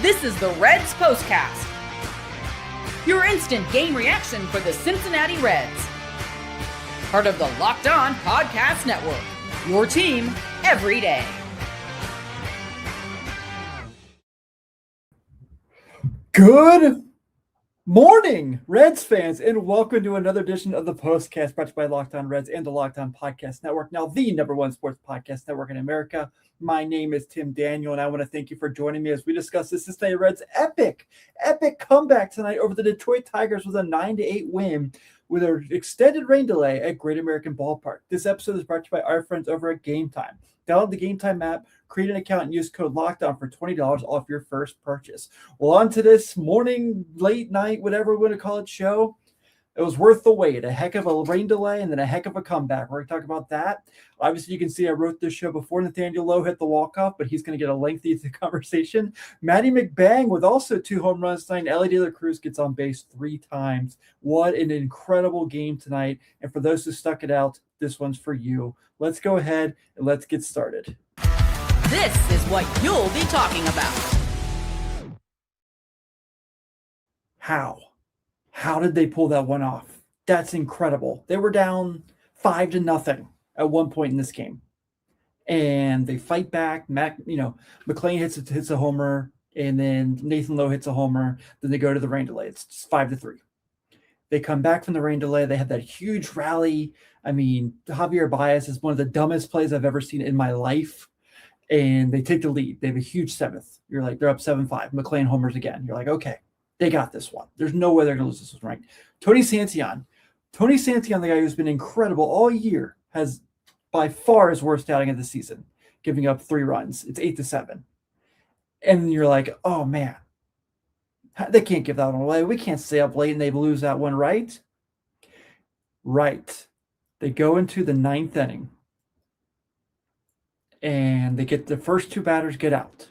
This is the Reds POSTCAST, your instant game reaction for the Cincinnati Reds. Part of the Locked On Podcast Network, your team every day. Good morning, Reds fans, and welcome to another edition of the POSTCAST brought to you by Locked On Reds and the Locked On Podcast Network, now the #1 sports podcast network in America. My name is Tim Daniel, and I want to thank you for joining me as we discuss the Cincinnati Reds' epic comeback tonight over the Detroit Tigers with a 9-8 win with an extended rain delay at Great American Ballpark. This episode is brought to you by our friends over at Game Time. Download the Game Time app, create an account, and use code LOCKEDON for $20 off your first purchase. Well, on to this morning, late night, whatever we want to call it, show. It was worth the wait. A heck of a rain delay and then a heck of a comeback. We're going to talk about that. Obviously, you can see I wrote this show before Nathaniel Lowe hit the walk-off, but he's going to get a lengthy conversation. Matty McBang with also 2 home runs tonight. And Elly De La Cruz gets on base 3 times. What an incredible game tonight. And for those who stuck it out, this one's for you. Let's go ahead and let's get started. This is what you'll be talking about. How did they pull that one off? That's incredible. They were down 5-0 at one point in this game, and they fight back. McLain hits a homer, and then Nathan Lowe hits a homer. Then they go to the rain delay. It's 5-3. They come back from the rain delay. They have that huge rally. I mean, Javier Baez is one of the dumbest plays I've ever seen in my life. And they take the lead. They have a huge 7th. You're like, they're up 7-5. McLain homers again. You're like, okay, they got this one. There's no way they're going to lose this one, right? Tony Santillan, the guy who's been incredible all year, has by far his worst outing of the season, giving up 3 runs. It's 8-7. And you're like, oh, man, they can't give that one away. We can't stay up late and they lose that one, right? Right. They go into the 9th inning. And they get the first 2 batters get out.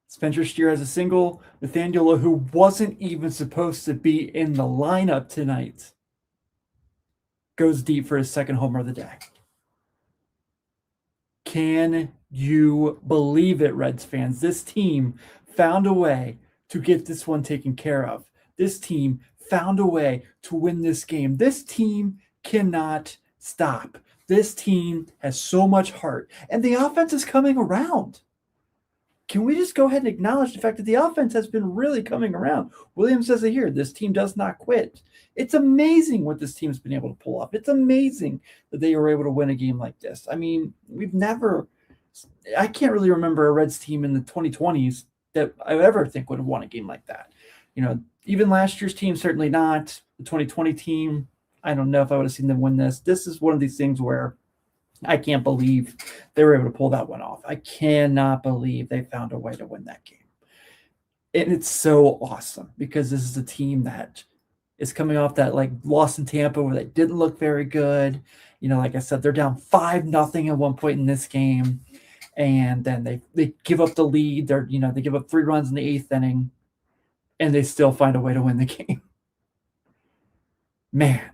Spencer Steer has a single. Nathaniel Lowe, who wasn't even supposed to be in the lineup tonight, goes deep for his 2nd homer of the day. Can you believe it, Reds fans? This team found a way to get this one taken care of. This team found a way to win this game. This team cannot stop. This team has so much heart, and the offense is coming around. Can we just go ahead and acknowledge the fact that the offense has been really coming around? Williams says it here, this team does not quit. It's amazing what this team's been able to pull off. It's amazing that they were able to win a game like this. I mean, I can't really remember a Reds team in the 2020s that I ever think would have won a game like that. You know, even last year's team, certainly not. The 2020 team, I don't know if I would have seen them win this. This is one of these things where I can't believe they were able to pull that one off. I cannot believe they found a way to win that game. And it's so awesome because this is a team that is coming off that loss in Tampa where they didn't look very good. You know, like I said, they're down 5-0 at one point in this game. And then they give up the lead. They give up 3 runs in the 8th inning, and they still find a way to win the game. Man.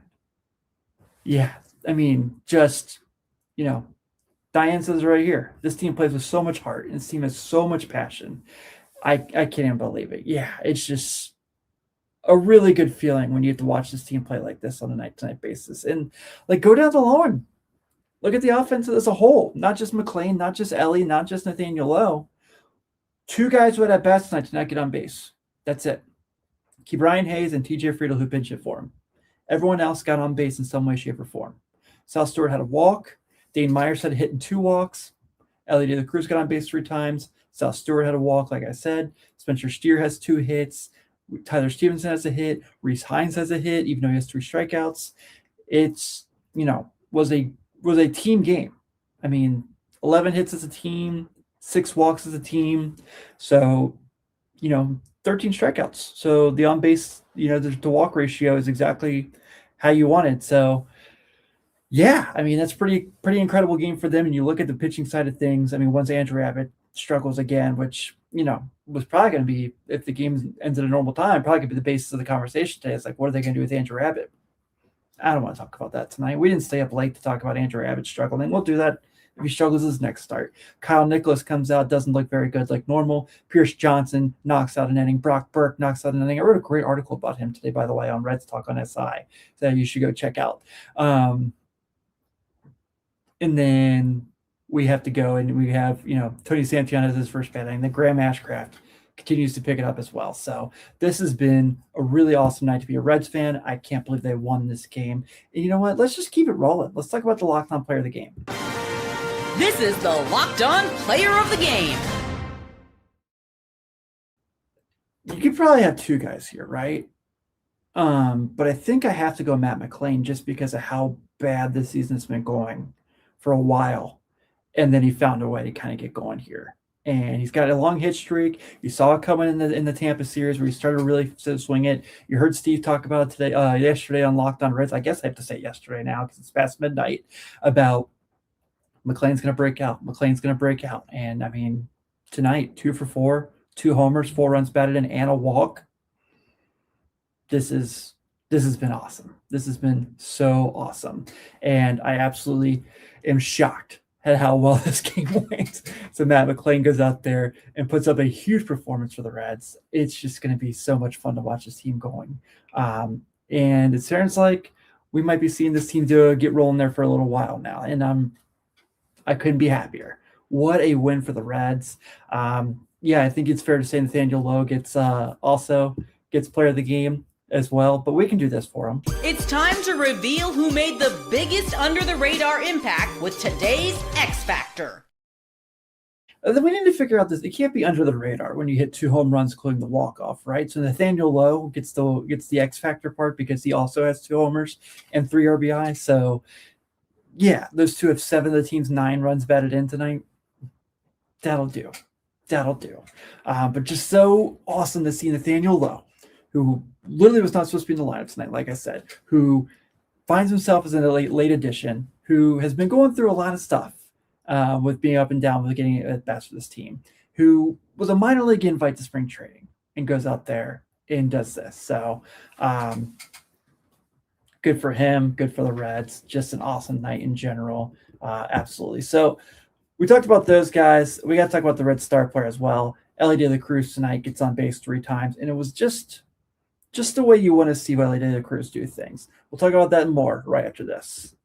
Yeah, I mean, just, Diane says right here, this team plays with so much heart, and this team has so much passion. I can't even believe it. Yeah, it's just a really good feeling when you have to watch this team play like this on a night-to-night basis. And, go down the line. Look at the offense as a whole, not just McLain, not just Elly, not just Nathaniel Lowe. 2 guys who had at bats tonight did not get on base. That's it. Brian Hayes and TJ Friedel who pinch hit for him. Everyone else got on base in some way, shape, or form. Sal Stewart had a walk. Dane Myers had a hit and 2 walks. Elly De La Cruz got on base 3 times. Sal Stewart had a walk, like I said. Spencer Steer has 2 hits. Tyler Stephenson has a hit. Reese Hines has a hit, even though he has 3 strikeouts. It's, was a team game. I mean, 11 hits as a team, 6 walks as a team. So, 13 strikeouts. So the on-base, the walk ratio is exactly how you want it. So, yeah, I mean, that's pretty incredible game for them. And you look at the pitching side of things. I mean, once Andrew Abbott struggles again, which, was probably going to be, if the game ends at a normal time, probably going to be the basis of the conversation today. It's like, what are they going to do with Andrew Abbott? I don't want to talk about that tonight. We didn't stay up late to talk about Andrew Abbott struggling. We'll do that if he struggles his next start. Kyle Nicholas comes out, doesn't look very good like normal. Pierce Johnson knocks out an inning. Brock Burke knocks out an inning. I wrote a great article about him today, by the way, on Reds Talk on SI that you should go check out. And then we have to go and we have, Tony Santillan as his first batting. Then Graham Ashcraft continues to pick it up as well. So this has been a really awesome night to be a Reds fan. I can't believe they won this game. And you know what? Let's just keep it rolling. Let's talk about the Locked On Player of the Game. This is the Locked On Player of the Game. You could probably have two guys here, right? But I think I have to go Matt McLain just because of how bad this season's been going for a while. And then he found a way to kind of get going here. And he's got a long hit streak. You saw it coming in the Tampa series where he started to really swing it. You heard Steve talk about it yesterday on Locked On Reds. I guess I have to say yesterday now because it's past midnight, about McLain's going to break out. McLain's going to break out. And, I mean, tonight, 2 for 4, 2 homers, 4 runs batted in, and a walk. This has been awesome. This has been so awesome. And I absolutely am shocked at how well this game went. So Matt McLain goes out there and puts up a huge performance for the Reds. It's just going to be so much fun to watch this team going. And it sounds like we might be seeing this team get rolling there for a little while now. And I couldn't be happier. What a win for the Reds. I think it's fair to say Nathaniel Lowe also gets player of the game as well, but we can do this for him. It's time to reveal who made the biggest under-the-radar impact with today's X Factor. Then we need to figure out this. It can't be under the radar when you hit 2 home runs, including the walk-off, right? So Nathaniel Lowe gets the X Factor part because he also has 2 homers and 3 RBI. So, yeah, those two have 7 of the team's 9 runs batted in tonight. That'll do. But just so awesome to see Nathaniel Lowe, who literally was not supposed to be in the lineup tonight, like I said, who finds himself as a late addition, who has been going through a lot of stuff with being up and down with getting at bats for this team, who was a minor league invite to spring training and goes out there and does this. So good for him, good for the Reds, just an awesome night in general. Absolutely. So we talked about those guys. We got to talk about the Red star player as well. Elly De La Cruz tonight gets on base 3 times, and it was just the way you want to see Elly De La Cruz do things. We'll talk about that more right after this.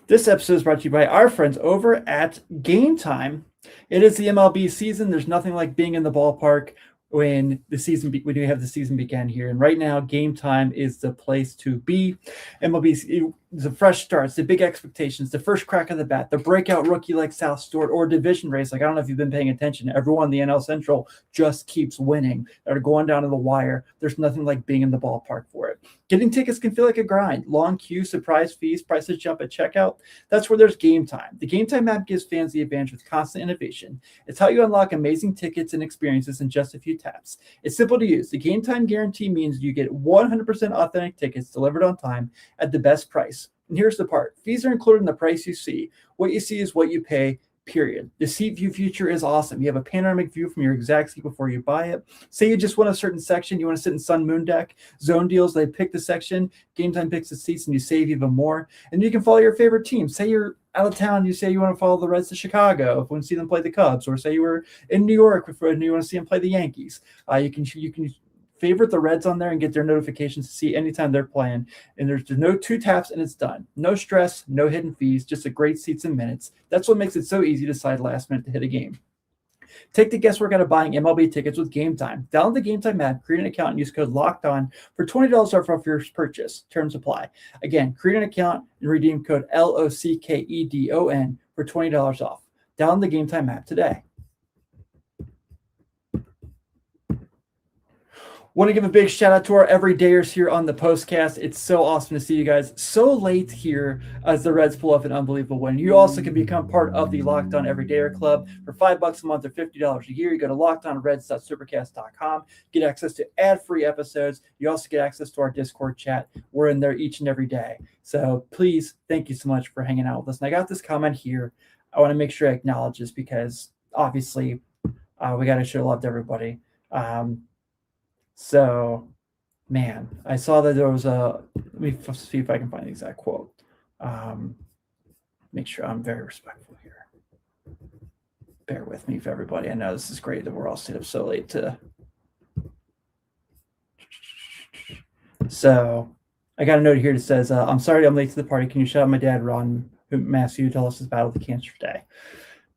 This episode is brought to you by our friends over at Game Time. It is the MLB season. There's nothing like being in the ballpark when we have the season begin here. And right now, Game Time is the place to be. MLB, the fresh starts, the big expectations, the first crack of the bat, the breakout rookie like South Stewart, or division race. Like, I don't know if you've been paying attention. Everyone in the NL Central just keeps winning. They're going down to the wire. There's nothing like being in the ballpark for it. Getting tickets can feel like a grind. Long queue, surprise fees, prices jump at checkout. That's where there's Game Time. The Game Time app gives fans the advantage with constant innovation. It's how you unlock amazing tickets and experiences in just a few taps. It's simple to use. The Game Time guarantee means you get 100% authentic tickets delivered on time at the best price. And here's the part. Fees are included in the price you see. What you see is what you pay, period. The seat view feature is awesome. You have a panoramic view from your exact seat before you buy it. Say you just want a certain section. You want to sit in Sun Moon Deck. Zone deals, they pick the section. Game Time picks the seats, and you save even more. And you can follow your favorite team. Say you're out of town, you say you want to follow the Reds to Chicago if you want to see them play the Cubs, or say you were in New York and you want to see them play the Yankees. You can favorite the Reds on there and get their notifications to see anytime they're playing. And there's no 2 taps and it's done. No stress, no hidden fees, just a great seats and minutes. That's what makes it so easy to decide last minute to hit a game. Take the guesswork out of buying MLB tickets with Game Time. Download the Game Time app, create an account, and use code LOCKEDON for $20 off your purchase. Terms apply. Again, create an account and redeem code LOCKEDON for $20 off. Download the Game Time app today. Want to give a big shout out to our everydayers here on the POSTCAST. It's so awesome to see you guys so late here as the Reds pull off an unbelievable win. You also can become part of the Locked On Everydayer Club for $5 a month or $50 a year. You go to lockedonreds.supercast.com, get access to ad-free episodes. You also get access to our Discord chat. We're in there each and every day. So please, thank you so much for hanging out with us. And I got this comment here. I want to make sure I acknowledge this because obviously we got to show love to everybody. So, man, I saw that there was let me see if I can find the exact quote. Make sure I'm very respectful here. Bear with me for everybody. I know this is great that we're all stayed up so late to. So I got a note here that says, I'm sorry I'm late to the party. Can you shout out my dad, Ron, who Matthew, tell us his battle with cancer today?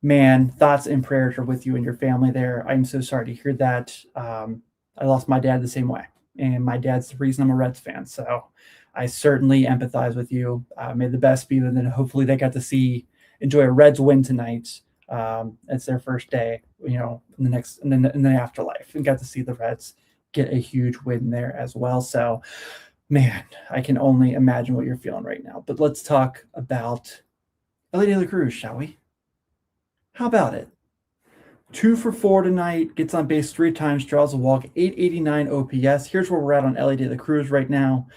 Man, thoughts and prayers are with you and your family there. I'm so sorry to hear that. I lost my dad the same way, and my dad's the reason I'm a Reds fan. So I certainly empathize with you. May the best be, and then hopefully they got to enjoy a Reds win tonight. It's their first day, in the afterlife, and got to see the Reds get a huge win there as well. So, man, I can only imagine what you're feeling right now. But let's talk about Elly De La Cruz, shall we? How about it? 2 for 4 tonight, gets on base 3 times, draws a walk, 889 OPS. Here's where we're at on Elly De La Cruz right now.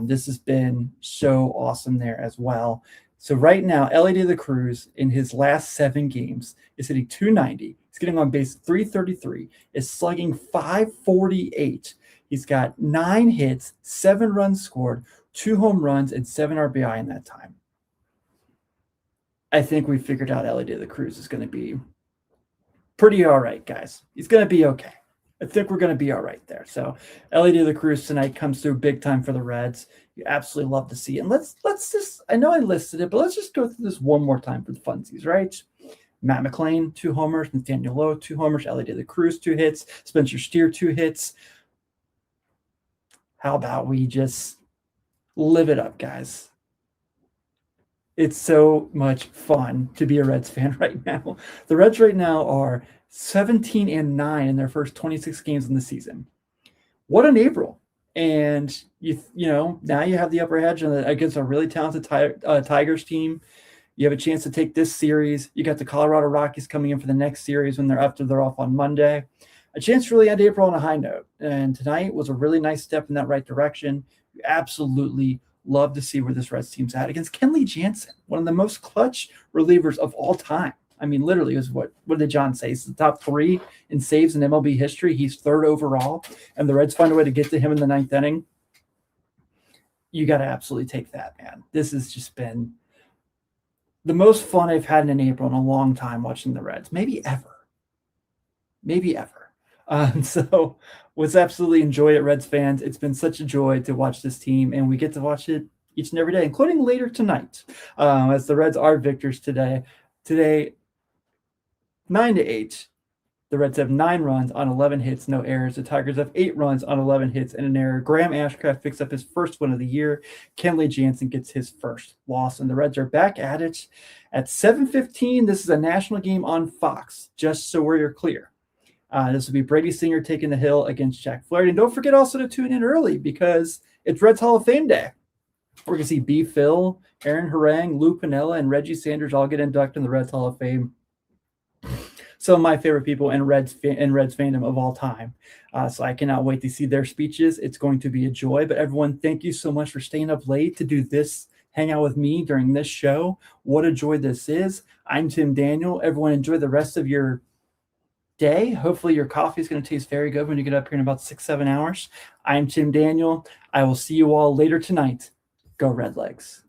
This has been so awesome there as well. So right now, Elly De La Cruz in his last 7 games is hitting 290. He's getting on base 333, is slugging 548. He's got 9 hits, 7 runs scored, 2 home runs, and 7 RBI in that time. I think we figured out Elly De La Cruz is going to be pretty all right, guys. He's going to be okay. I think we're going to be all right there. So Elly De La Cruz tonight comes through big time for the Reds. You absolutely love to see it. And let's just, I know I listed it, but let's just go through this one more time for the funsies, right? Matt McLain, 2 homers. Nathaniel Lowe, 2 homers. Elly De La Cruz, 2 hits. Spencer Steer, 2 hits. How about we just live it up, guys? It's so much fun to be a Reds fan right now. The Reds right now are 17-9 in their first 26 games in the season. What an April. And, now you have the upper edge against a really talented Tigers team. You have a chance to take this series. You got the Colorado Rockies coming in for the next series after they're off on Monday. A chance to really end April on a high note. And tonight was a really nice step in that right direction. You absolutely love to see where this Reds team's at against Kenley Jansen, one of the most clutch relievers of all time. I mean, literally, is what did John say? He's the top 3 in saves in MLB history. He's 3rd overall, and the Reds find a way to get to him in the 9th inning. You got to absolutely take that, man. This has just been the most fun I've had in April in a long time watching the Reds, maybe ever. So let's absolutely enjoy it, Reds fans. It's been such a joy to watch this team, and we get to watch it each and every day, including later tonight, as the Reds are victors today. Today, 9-8. The Reds have 9 runs on 11 hits, no errors. The Tigers have 8 runs on 11 hits and an error. Graham Ashcraft picks up his first win of the year. Kenley Jansen gets his first loss, and the Reds are back at it at 7:15. This is a national game on Fox, just so we're clear. This will be Brady Singer taking the hill against Jack Flaherty. And don't forget also to tune in early because it's Reds Hall of Fame Day. We're going to see B. Phil, Aaron Harang, Lou Piniella, and Reggie Sanders all get inducted in the Reds Hall of Fame. Some of my favorite people in Reds fandom of all time. So I cannot wait to see their speeches. It's going to be a joy. But everyone, thank you so much for staying up late to do this, hang out with me during this show. What a joy this is. I'm Tim Daniel. Everyone, enjoy the rest of your day. Hopefully your coffee is going to taste very good when you get up here in about 6-7 hours. I'm Tim Daniel. I will see you all later tonight. Go Red Legs.